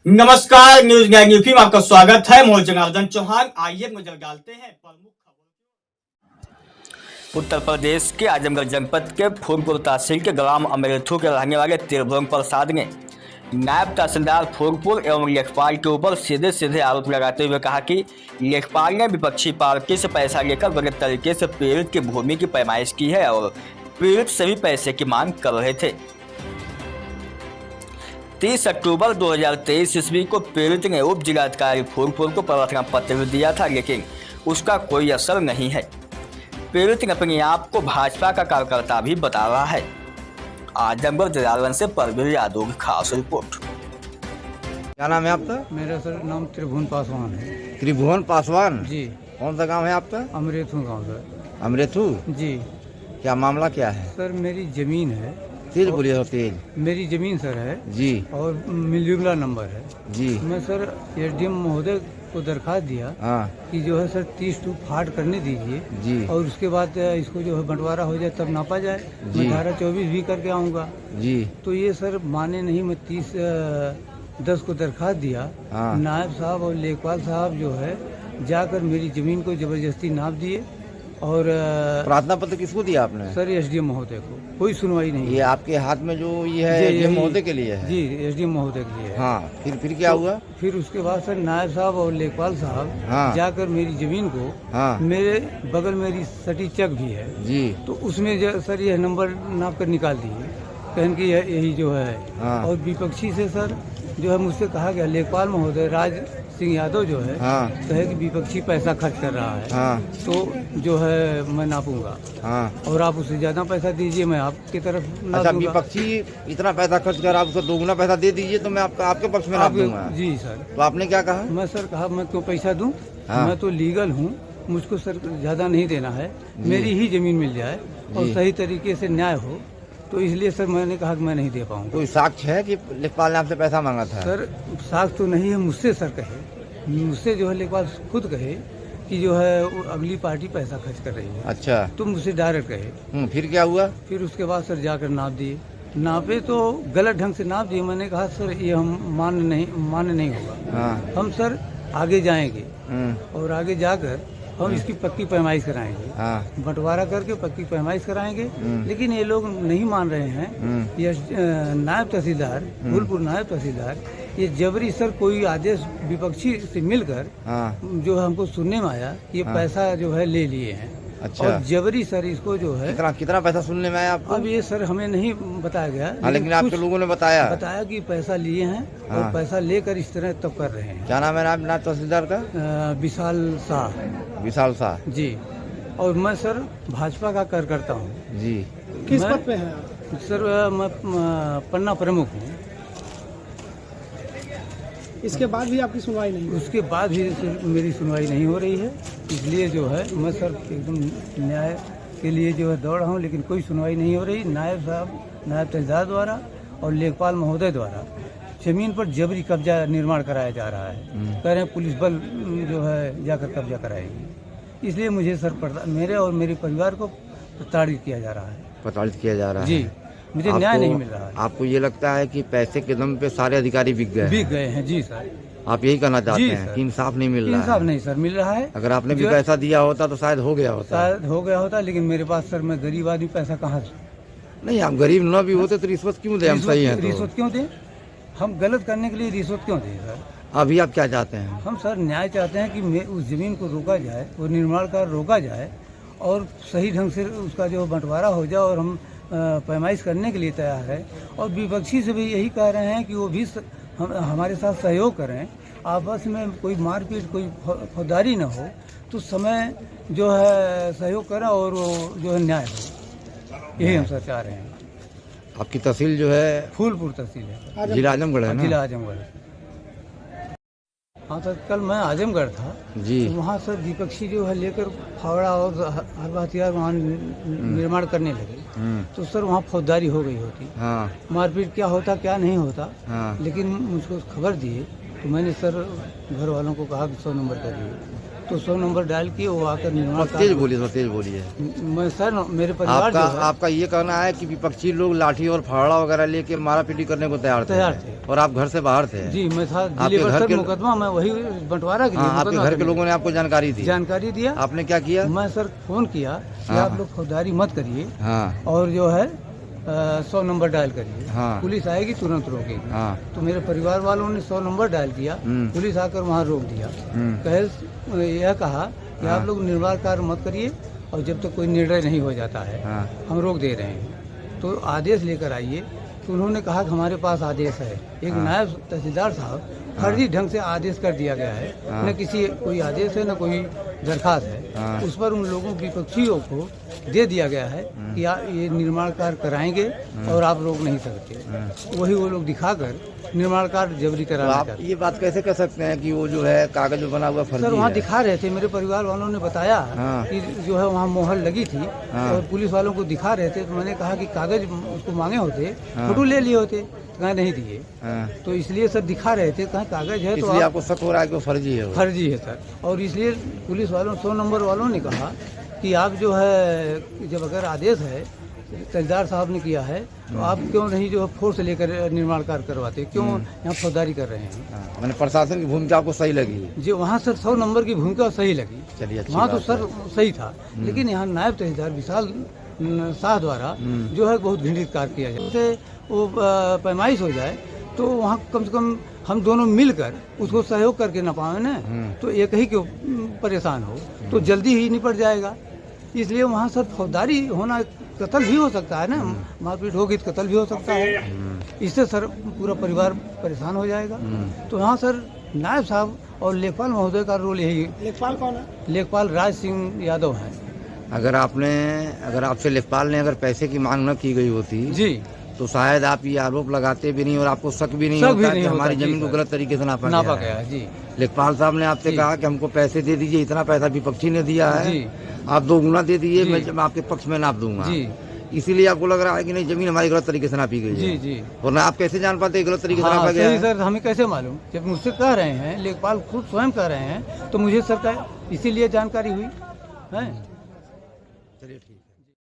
नमस्कार, news gang UP में आपका स्वागत है। मैं जनार्दन चौहान। आइए नजर डालते हैं प्रमुख खबरों। उत्तर प्रदेश के आजमगढ़ जनपद के फूलपुर तहसील के ग्राम अमरेथू के रहने वाले त्रिभुवन प्रसाद ने नायब तहसीलदार फूलपुर एवं लेखपाल के ऊपर सीधे सीधे आरोप लगाते हुए कहा कि लेखपाल ने विपक्षी पार्टी से पैसा लेकर गलत तरीके से पीड़ित की भूमि की पैमाइश की है और पीड़ित से भी पैसे की मांग कर रहे थे। 30 अक्टूबर 2023 ईस्वी को पीड़ित ने उप जिलाधिकारी फूलपुर को प्रार्थना पत्र दिया था, लेकिन उसका कोई असर नहीं है। पीड़ित ने अपने आप को भाजपा का कार्यकर्ता भी बता रहा है। आजमगढ़ जलालवन से परवीर यादव की खास रिपोर्ट। क्या नाम है आपका? मेरा सर नाम त्रिभुवन पासवान है। त्रिभुवन पासवान जी। कौन सा गांव है आपका? अमरेथू गांव सर। अमरेथू जी। क्या मामला क्या है? सर मेरी जमीन है। तेज बोलिए तो तेज। मेरी जमीन सर है जी और मिलजुला नंबर है जी। मैं सर एसडीएम महोदय को दरखास्त दिया हाँ कि जो है सर 30 टू फाट करने दीजिए जी और उसके बाद इसको जो है बंटवारा हो जाए तब नापा जाए। जी। मैं धारा 24 भी करके आऊँगा। जी। तो ये सर माने नहीं। मैं 30/10 को दरखास्त दिया। हाँ। नायब साहब और लेखपाल साहब जो है जाकर मेरी जमीन को जबरदस्ती नाप दिए और प्रार्थना पत्र किसको दिया आपने? सर एसडीएम महोदय को कोई सुनवाई नहीं। ये आपके हाथ में जो ये है ये महोदय के लिए है? जी एसडीएम महोदय के लिए है। हाँ फिर क्या हुआ? फिर उसके बाद सर नायब साहब और लेखपाल साहब हाँ। जाकर मेरी जमीन को हाँ मेरे बगल मेरी सटी चक भी है जी। तो उसमें सर यह नंबर नाप कर निकाल दिए, कहन की यही जो है। हाँ। और विपक्षी से सर जो है मुझसे कहा गया, लेखपाल महोदय राज सिंह यादव जो है हाँ कहे कि विपक्षी पैसा खर्च कर रहा है। हाँ तो जो है मैं नापूंगा हाँ। और आप उससे ज्यादा पैसा दीजिए, मैं आपकी तरफ नाप अच्छा, दूंगा। विपक्षी इतना पैसा खर्च कर आप उसको दोगुना पैसा दे दीजिए तो मैं आपके पक्ष में नाप दूंगा। जी सर। तो आपने क्या कहा? मैं सर कहा मैं क्यों पैसा दूं? हाँ। मैं तो लीगल हूँ, मुझको सर ज्यादा नहीं देना है, मेरी ही जमीन मिल जाए और सही तरीके से न्याय हो। तो इसलिए सर मैंने कहा कि मैं नहीं दे पाऊंगा। कोई साक्ष्य है कि लेखपाल ने आपसे पैसा मांगा था? सर साख तो नहीं है, मुझसे सर कहे, मुझसे जो है लेखपाल खुद कहे कि जो है वो अगली पार्टी पैसा खर्च कर रही है। अच्छा। तो मुझसे डायरेक्ट कहे। फिर क्या हुआ? फिर उसके बाद सर जाकर नाप दिए। नापे तो गलत ढंग से नाप दिए। मैंने कहा सर ये हम मान्य नहीं होगा। हाँ। हम सर आगे जाएंगे हम्म। और आगे जाकर हम इसकी पक्की पैमाइश कराएंगे। हाँ। बंटवारा करके पक्की पैमाइश कराएंगे। लेकिन ये लोग नहीं मान रहे हैं। ये नायब तहसीलदार फूलपुर नायब तहसीलदार ये जबरी सर कोई आदेश विपक्षी से मिलकर हाँ। जो है हमको सुनने में आया ये पैसा जो है ले लिए हैं। अच्छा। और जबरी सर इसको जो है कितना पैसा सुनने में आया आपको? अब ये सर हमें नहीं बताया गया। हाँ, लेकिन आपके लोगों ने बताया कि पैसा लिए हैं और हाँ। पैसा लेकर इस तरह तब कर रहे हैं। क्या नाम है नायब तहसीलदार का? विशाल शाह। विशाल शाह जी। और मैं सर भाजपा का कार्यकर्ता हूँ। जी। किस पद पे हैं? सर मैं पन्ना प्रमुख हूँ। इसके बाद भी आपकी सुनवाई नहीं हुई? उसके बाद भी मेरी सुनवाई नहीं हो रही है। इसलिए जो है मैं सर एकदम न्याय के लिए जो है दौड़ रहा हूँ, लेकिन कोई सुनवाई नहीं हो रही। नायब साहब नायब तहसीलदार द्वारा और लेखपाल महोदय द्वारा जमीन पर जबरी कब्जा निर्माण कराया जा रहा है। कह रहे हैं पुलिस बल जो है जाकर कब्जा कराएगी। इसलिए मुझे सर मेरे और मेरे परिवार को प्रताड़ित किया जा रहा है। प्रताड़ित किया जा रहा है जी। मुझे न्याय नहीं मिल रहा है। आपको ये लगता है कि पैसे के दम पे सारे अधिकारी बिक गए हैं? जी सर। आप यही कहना चाहते हैं सर। कि इंसाफ नहीं मिल रहा है? इंसाफ नहीं सर मिल रहा है। अगर आपने भी पैसा दिया होता तो शायद हो गया होता। लेकिन मेरे पास सर मैं गरीब आदमी पैसा कहाँ से? नहीं, आप गरीब न भी होते तो रिश्वत क्यों दे? हम सही हैं तो। रिश्वत क्यों दें? हम गलत करने के लिए रिश्वत क्यों दें सर? अभी आप क्या चाहते हैं? हम सर न्याय चाहते हैं कि उस जमीन को रोका जाए, वो निर्माण कार्य रोका जाए और सही ढंग से उसका जो बंटवारा हो जाए और हम पैमाइश करने के लिए तैयार है। और विपक्षी से भी यही कह रहे हैं कि वो भी हमारे साथ सहयोग करें, आपस में कोई मारपीट कोई फौजदारी न हो, तो समय जो है सहयोग करें और वो जो है न्याय हो। यही हम सर चाह रहे हैं। आपकी तहसील जो है फूलपुर तहसील है, जिला आजमगढ़ है ना? जिला आजमगढ़। हाँ सर कल मैं आजमगढ़ था जी। तो वहाँ सर विपक्षी जो है लेकर फावड़ा और हर हथियार वहाँ निर्माण करने लगे। तो सर वहाँ फौजदारी हो गई होती। हाँ। मारपीट क्या होता क्या नहीं होता। हाँ। लेकिन मुझको खबर दिए तो मैंने सर घर वालों को कहा कि 100 नंबर कर दिए। तो 100 नंबर डायल किए, वो आकर निर्माण तेज बोलिए, थोड़ा तेज बोलिए। मैं सर मेरे परिवार जो है आपका ये कहना है कि विपक्षी लोग लाठी और फावड़ा वगैरह लेके मारा पीटी करने को तैयार थे और आप घर से बाहर थे? जी, मैं था आपके दिल्ली घर के मुकदमा, मैं वही बंटवारा के लिए आपके घर के लोगों ने आपको जानकारी दी? जानकारी दिया। आपने क्या किया? मैं सर फोन किया कि आप लोग फौजदारी मत करिए और जो है 100 नंबर डायल करिए, पुलिस आएगी तुरंत रोकेगी। तो मेरे परिवार वालों ने 100 नंबर डायल किया, पुलिस आकर वहाँ रोक दिया। यह कहा कि आप लोग निर्माण कार्य मत करिए और जब तक कोई निर्णय नहीं हो जाता है हम रोक दे रहे हैं, तो आदेश लेकर आइए। तो उन्होंने कहा कि हमारे पास आदेश है। एक नायब तहसीलदार साहब फर्जी ढंग से आदेश कर दिया गया है, न किसी कोई आदेश है न कोई दरखास्त है। उस पर उन लोगों विपक्षियों को दे दिया गया है कि ये निर्माण कार्य कराएंगे और आप रोक नहीं सकते। वही वो लोग दिखाकर निर्माण कार्य जबरी कराना चाहते हैं। ये बात कैसे कर सकते हैं कि वो जो है कागज में बना हुआ फर्जी सर वहाँ है? दिखा रहे थे, मेरे परिवार वालों ने बताया कि जो है वहाँ मोहर लगी थी और पुलिस वालों को दिखा रहे थे। तो मैंने कहा कि कागज उसको मांगे होते, फोटो ले लिए होते, कहाँ नहीं दिए। तो इसलिए सर दिखा रहे थे, कहाँ कागज है तो आपको शक हो रहा है कि वो फर्जी है? फर्जी है सर। और इसलिए पुलिस वालों 100 नंबर वालों ने कहा कि आप जो है जब अगर आदेश है तहसीलदार साहब ने किया है तो आप क्यों नहीं जो है फोर्स लेकर निर्माण कार्य करवाते, क्यों यहाँ फौजदारी कर रहे हैं? मैंने प्रशासन की भूमिका आपको सही लगी? जी, वहाँ सर 100 नंबर की भूमिका सही लगी। चलिए, वहाँ तो सर सही था, लेकिन यहाँ नायब तहसीलदार विशाल शाह द्वारा जो है बहुत घृणित कार्य किया जाए। उसे वो पैमाइश हो जाए तो वहाँ कम से कम हम दोनों मिलकर उसको सहयोग करके न पाए ना, तो एक ही क्यों परेशान हो, तो जल्दी ही निपट जाएगा। इसलिए वहाँ सर फौजदारी होना, कत्ल भी हो सकता है ना, मारपीट होगी तो कत्ल भी हो सकता है। इससे सर पूरा परिवार परेशान हो जाएगा। तो यहाँ सर नायब साहब और लेखपाल महोदय का रोल यही। लेखपाल कौन है? लेखपाल राज सिंह यादव हैं। अगर आपसे लेखपाल ने अगर पैसे की मांग न की गई होती जी, तो शायद आप ये आरोप लगाते भी नहीं और आपको शक भी नहीं होता कि हमारी जमीन को गलत तरीके से नापा गया है। जी, लेखपाल साहब ने आपसे कहा कि हमको पैसे दे दीजिए, इतना पैसा विपक्षी ने दिया है, आप 2 गुना दे दीजिए, मैं आपके पक्ष में नाप दूंगा। इसीलिए आपको लग रहा है कि नहीं जमीन हमारी गलत तरीके से नापी गई है। जी, और ना आप कैसे जान पाते गलत तरीके से नापा गया है? सर हमें कैसे मालूम, जब मुझसे कह रहे हैं, लेखपाल खुद स्वयं कह रहे हैं, तो मुझे सर का इसीलिए जानकारी हुई है। चलिए ठीक।